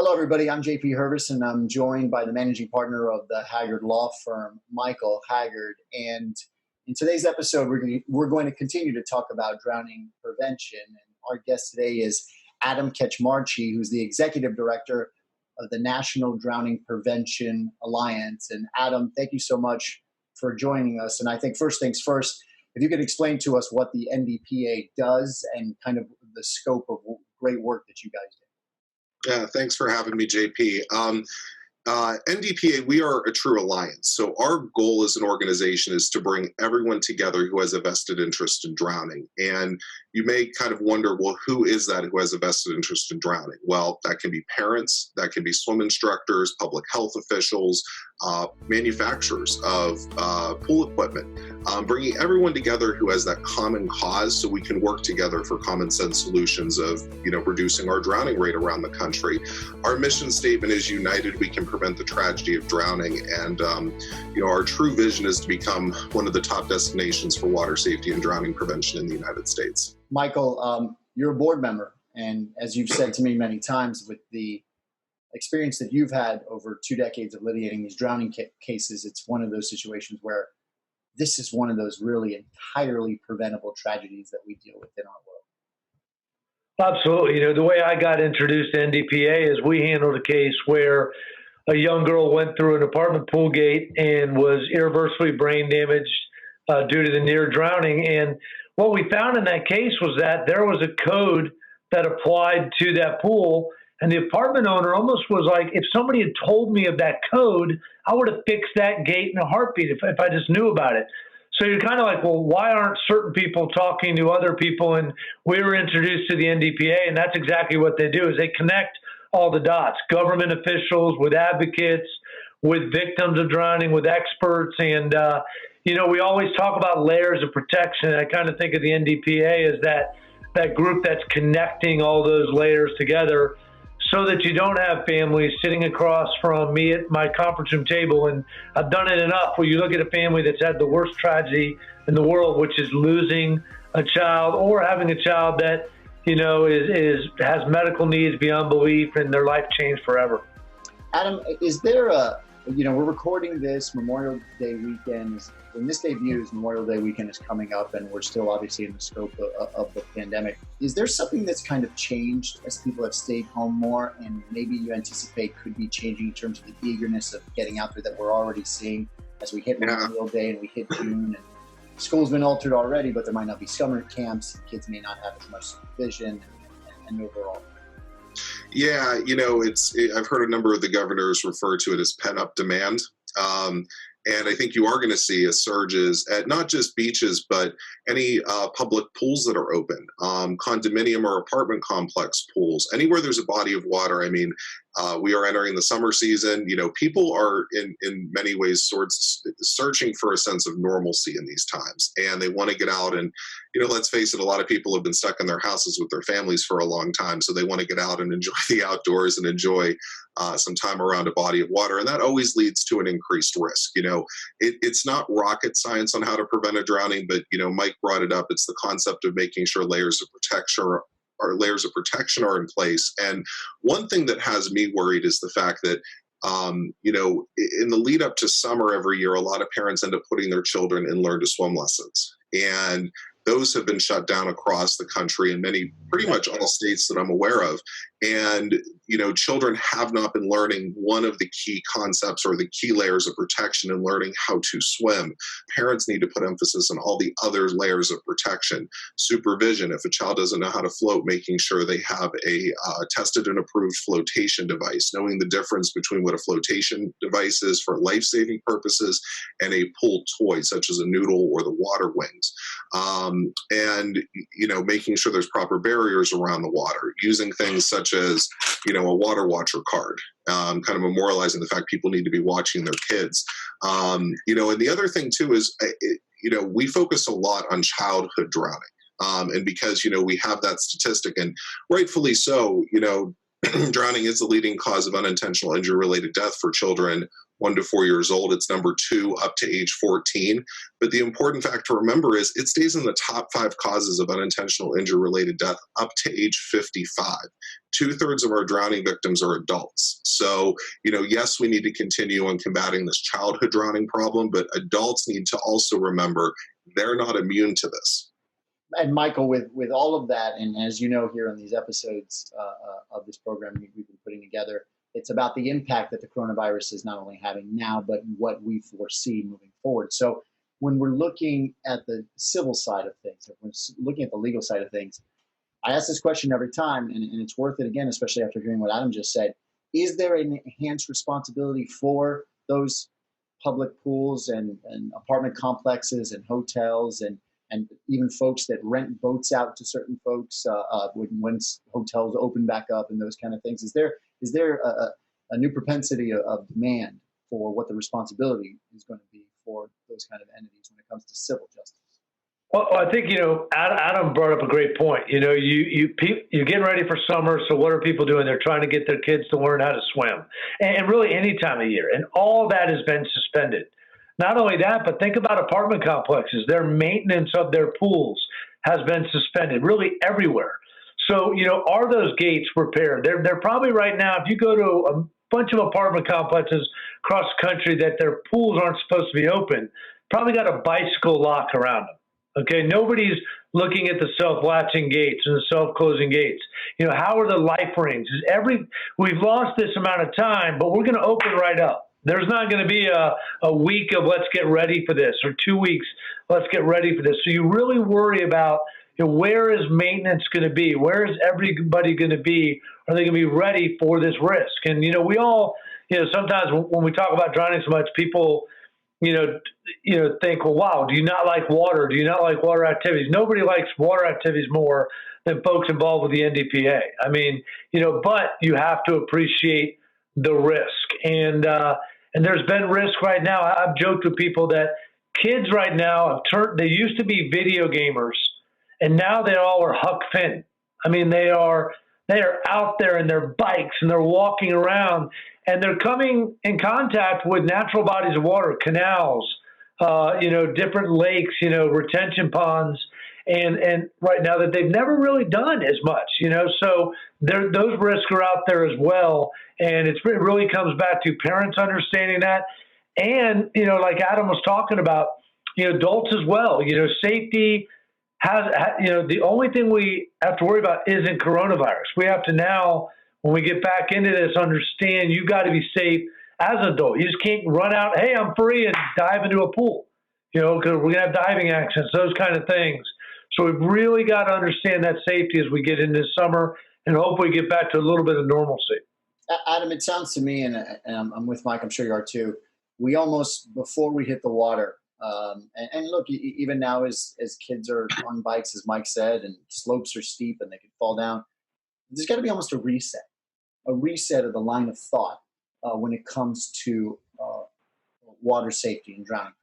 Hello, everybody. I'm JP Hervis, and I'm joined by the managing partner of the Haggard Law Firm, Michael Haggard. And in today's episode, we're going to continue to talk about drowning prevention. And our guest today is Adam Kaczmarski, who's the executive director of the National Drowning Prevention Alliance. And Adam, thank you so much for joining us. And I think first things first, if you could explain to us what the NDPA does and kind of the scope of great work that you guys do. Yeah, thanks for having me, JP. NDPA, we are a true alliance. So our goal as an organization is to bring everyone together who has a vested interest in drowning. And you may kind of wonder, well, who is that who has a vested interest in drowning? Well, that can be parents, that can be swim instructors, public health officials, manufacturers of pool equipment, bringing everyone together who has that common cause so we can work together for common sense solutions of, reducing our drowning rate around the country. Our mission statement is united, we can prevent the tragedy of drowning. And, our true vision is to become one of the top destinations for water safety and drowning prevention in the United States. Michael, you're a board member. And as you've said to me many times, with the experience that you've had over 2 decades of litigating these drowning cases, it's one of those situations where this is one of those really entirely preventable tragedies that we deal with in our world. Absolutely. The way I got introduced to NDPA is we handled a case where a young girl went through an apartment pool gate and was irreversibly brain damaged due to the near drowning. And what we found in that case was that there was a code that applied to that pool. And the apartment owner almost was like, if somebody had told me of that code, I would have fixed that gate in a heartbeat if I just knew about it. So you're kind of like, well, why aren't certain people talking to other people? And we were introduced to the NDPA, and that's exactly what they do, is they connect all the dots, government officials with advocates, with victims of drowning, with experts. And, we always talk about layers of protection. I kind of think of the NDPA as that group that's connecting all those layers together, so that you don't have families sitting across from me at my conference room table. And I've done it enough where you look at a family that's had the worst tragedy in the world, which is losing a child or having a child that, has medical needs beyond belief and their life changed forever. Adam, is there we're recording this Memorial Day weekend. When this debuts, Memorial Day weekend is coming up, and we're still obviously in the scope of the pandemic. Is there something that's kind of changed as people have stayed home more, and maybe you anticipate could be changing in terms of the eagerness of getting out there that we're already seeing as we hit Memorial Day and we hit June? And school's been altered already, but there might not be summer camps. Kids may not have as much supervision and overall. Yeah, I've heard a number of the governors refer to it as pent-up demand. And I think you are going to see a surges at not just beaches, but any public pools that are open, condominium or apartment complex pools, anywhere there's a body of water. I mean, we are entering the summer season. People are in many ways searching for a sense of normalcy in these times, and they want to get out and, let's face it, a lot of people have been stuck in their houses with their families for a long time. So they want to get out and enjoy the outdoors and enjoy some time around a body of water. And that always leads to an increased risk. It's not rocket science on how to prevent a drowning, but, Mike brought it up. It's the concept of making sure layers of protection are in place. And one thing that has me worried is the fact that, in the lead up to summer every year, a lot of parents end up putting their children in learn to swim lessons. And those have been shut down across the country in pretty much all states that I'm aware of. And, children have not been learning one of the key concepts or the key layers of protection in learning how to swim. Parents need to put emphasis on all the other layers of protection. Supervision, if a child doesn't know how to float, making sure they have a tested and approved flotation device, knowing the difference between what a flotation device is for life-saving purposes and a pool toy, such as a noodle or the water wings. And, making sure there's proper barriers around the water, using things such as, a water watcher card, kind of memorializing the fact people need to be watching their kids. And the other thing too is, we focus a lot on childhood drowning. And because, we have that statistic, and rightfully so, drowning is the leading cause of unintentional injury-related death for children 1 to 4 years old. It's number 2 up to age 14. But the important fact to remember is it stays in the top 5 causes of unintentional injury-related death up to age 55. 2/3 of our drowning victims are adults. So, yes, we need to continue on combating this childhood drowning problem, but adults need to also remember they're not immune to this. And Michael, with all of that, and as you know, here on these episodes of this program we've been putting together, it's about the impact that the coronavirus is not only having now, but what we foresee moving forward. So when we're looking at the civil side of things, if we're looking at the legal side of things, I ask this question every time, and it's worth it again, especially after hearing what Adam just said. Is there an enhanced responsibility for those public pools and apartment complexes and hotels and even folks that rent boats out to certain folks when hotels open back up and those kind of things? Is there a new propensity of demand for what the responsibility is going to be for those kind of entities when it comes to civil justice? Well, I think, Adam brought up a great point. You're getting ready for summer, so what are people doing? They're trying to get their kids to learn how to swim, and really any time of year. And all that has been suspended. Not only that, but think about apartment complexes. Their maintenance of their pools has been suspended really everywhere. So, are those gates repaired? They're probably right now, if you go to a bunch of apartment complexes across the country that their pools aren't supposed to be open, probably got a bicycle lock around them. Okay, nobody's looking at the self-latching gates and the self-closing gates. How are the life rings? We've lost this amount of time, but we're going to open right up. There's not going to be a week of let's get ready for this, or 2 weeks, let's get ready for this. So you really worry about where is maintenance going to be? Where is everybody going to be? Are they going to be ready for this risk? And, we all, sometimes when we talk about drowning so much, people, think, well, wow, do you not like water? Do you not like water activities? Nobody likes water activities more than folks involved with the NDPA. I mean, but you have to appreciate the risk. And there's been risk right now. I've joked with people that kids right now they used to be video gamers, and now they all are Huck Finn. I mean, they are out there in their bikes and they're walking around and they're coming in contact with natural bodies of water, canals, different lakes, retention ponds, and right now that they've never really done as much, so those risks are out there as well. And it really comes back to parents understanding that. And, like Adam was talking about, adults as well, safety has, the only thing we have to worry about isn't coronavirus. We have to now, when we get back into this, understand you've got to be safe as an adult. You just can't run out, hey, I'm free, and dive into a pool, because we're going to have diving accidents, those kind of things. So we've really got to understand that safety as we get into summer and hopefully get back to a little bit of normalcy. Adam, it sounds to me, and I'm with Mike, I'm sure you are too, we almost, before we hit the water, and look, even now as kids are on bikes, as Mike said, and slopes are steep and they can fall down, there's got to be almost a reset of the line of thought when it comes to water safety and drowning prevention.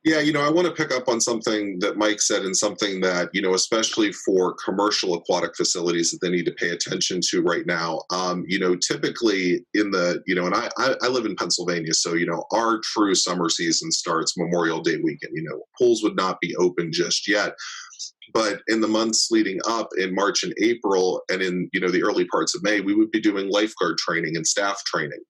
Yeah, I want to pick up on something that Mike said, and something that, especially for commercial aquatic facilities that they need to pay attention to right now. Typically in the, and I live in Pennsylvania, so, our true summer season starts Memorial Day weekend. Pools would not be open just yet. But in the months leading up in March and April, and in, the early parts of May, we would be doing lifeguard training and staff training.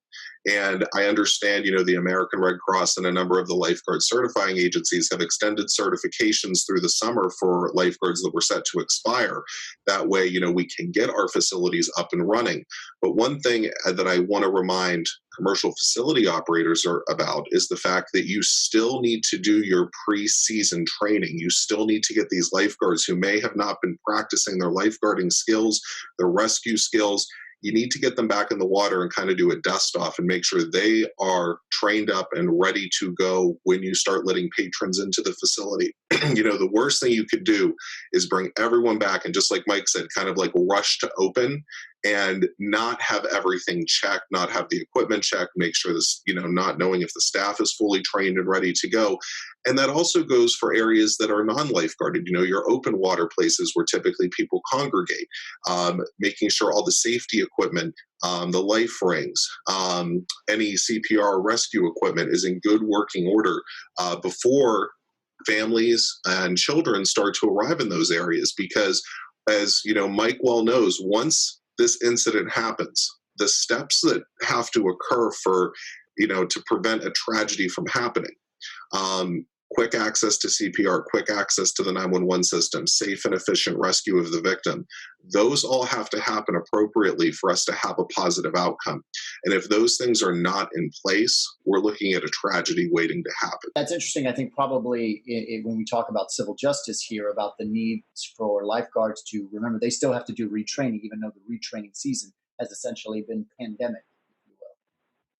And I understand, the American Red Cross and a number of the lifeguard certifying agencies have extended certifications through the summer for lifeguards that were set to expire. That way, we can get our facilities up and running. But one thing that I want to remind commercial facility operators about is the fact that you still need to do your pre-season training. You still need to get these lifeguards who may have not been practicing their lifeguarding skills, their rescue skills. You need to get them back in the water and kind of do a dust off and make sure they are trained up and ready to go when you start letting patrons into the facility. The worst thing you could do is bring everyone back and, just like Mike said, kind of like rush to open and not have everything checked, not have the equipment checked, make sure this, not knowing if the staff is fully trained and ready to go. And that also goes for areas that are non-lifeguarded, your open water places where typically people congregate, making sure all the safety equipment, the life rings, any CPR rescue equipment is in good working order before families and children start to arrive in those areas. Because as Mike well knows, once this incident happens, the steps that have to occur for, to prevent a tragedy from happening, quick access to CPR, quick access to the 911 system, safe and efficient rescue of the victim. Those all have to happen appropriately for us to have a positive outcome. And if those things are not in place, we're looking at a tragedy waiting to happen. That's interesting. I think probably when we talk about civil justice here, about the need for lifeguards to remember they still have to do retraining, even though the retraining season has essentially been pandemic.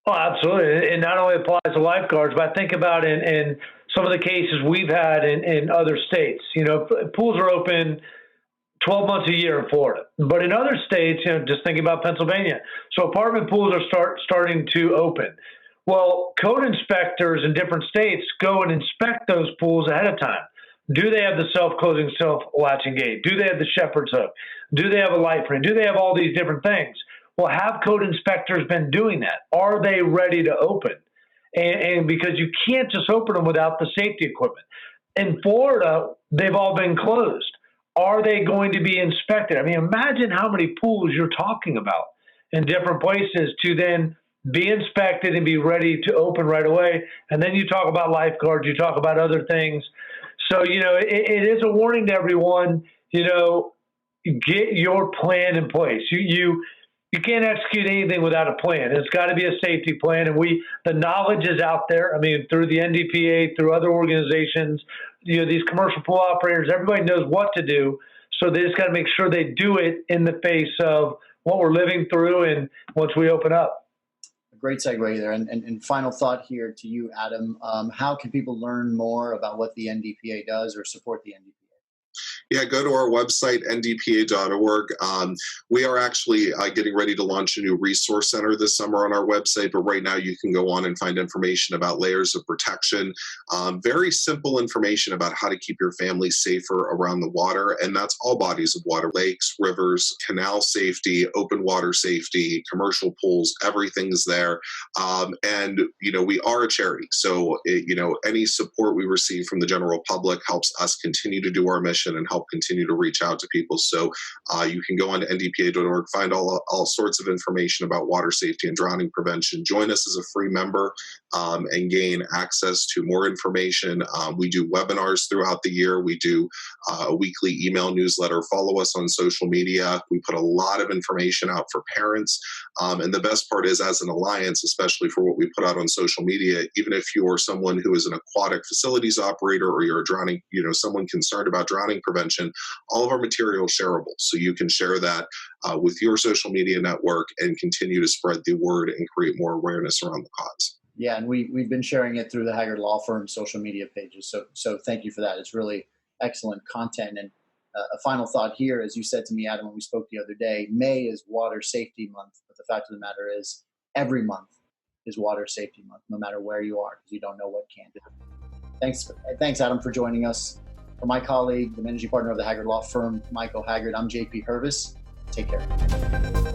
Oh, absolutely. It not only applies to lifeguards, but I think about in some of the cases we've had in other states. Pools are open 12 months a year in Florida. But in other states, just thinking about Pennsylvania, so apartment pools are starting to open. Well, code inspectors in different states go and inspect those pools ahead of time. Do they have the self-closing, self-latching gate? Do they have the shepherd's hook? Do they have a life ring? Do they have all these different things? Well, have code inspectors been doing that? Are they ready to open? And because you can't just open them without the safety equipment. In Florida, they've all been closed. Are they going to be inspected? I mean, imagine how many pools you're talking about in different places to then be inspected and be ready to open right away. And then you talk about lifeguards, you talk about other things. So, it is a warning to everyone, get your plan in place. You can't execute anything without a plan. It's got to be a safety plan. And the knowledge is out there. I mean, through the NDPA, through other organizations, these commercial pool operators, everybody knows what to do. So they just got to make sure they do it in the face of what we're living through and once we open up. A great segue there. And final thought here to you, Adam. How can people learn more about what the NDPA does or support the NDPA? Yeah, go to our website, ndpa.org. We are actually getting ready to launch a new resource center this summer on our website, but right now you can go on and find information about layers of protection, very simple information about how to keep your family safer around the water, and that's all bodies of water, lakes, rivers, canal safety, open water safety, commercial pools, everything's there. And, we are a charity, so, any support we receive from the general public helps us continue to do our mission and help continue to reach out to people. So you can go on to ndpa.org, find all sorts of information about water safety and drowning prevention. Join us as a free member and gain access to more information. We do webinars throughout the year. We do a weekly email newsletter. Follow us on social media. We put a lot of information out for parents. And the best part is, as an alliance, especially for what we put out on social media, even if you are someone who is an aquatic facilities operator or you're a drowning, someone concerned about drowning prevention, all of our material is shareable. So you can share that with your social media network and continue to spread the word and create more awareness around the cause. Yeah, and we've been sharing it through the Haggard Law Firm social media pages. So thank you for that. It's really excellent content. And a final thought here, as you said to me, Adam, when we spoke the other day, May is Water Safety Month. But the fact of the matter is, every month is Water Safety Month, no matter where you are, because you don't know what can do. Thanks, Adam, for joining us. For my colleague, the managing partner of the Haggard Law Firm, Michael Haggard, I'm JP Hervis. Take care.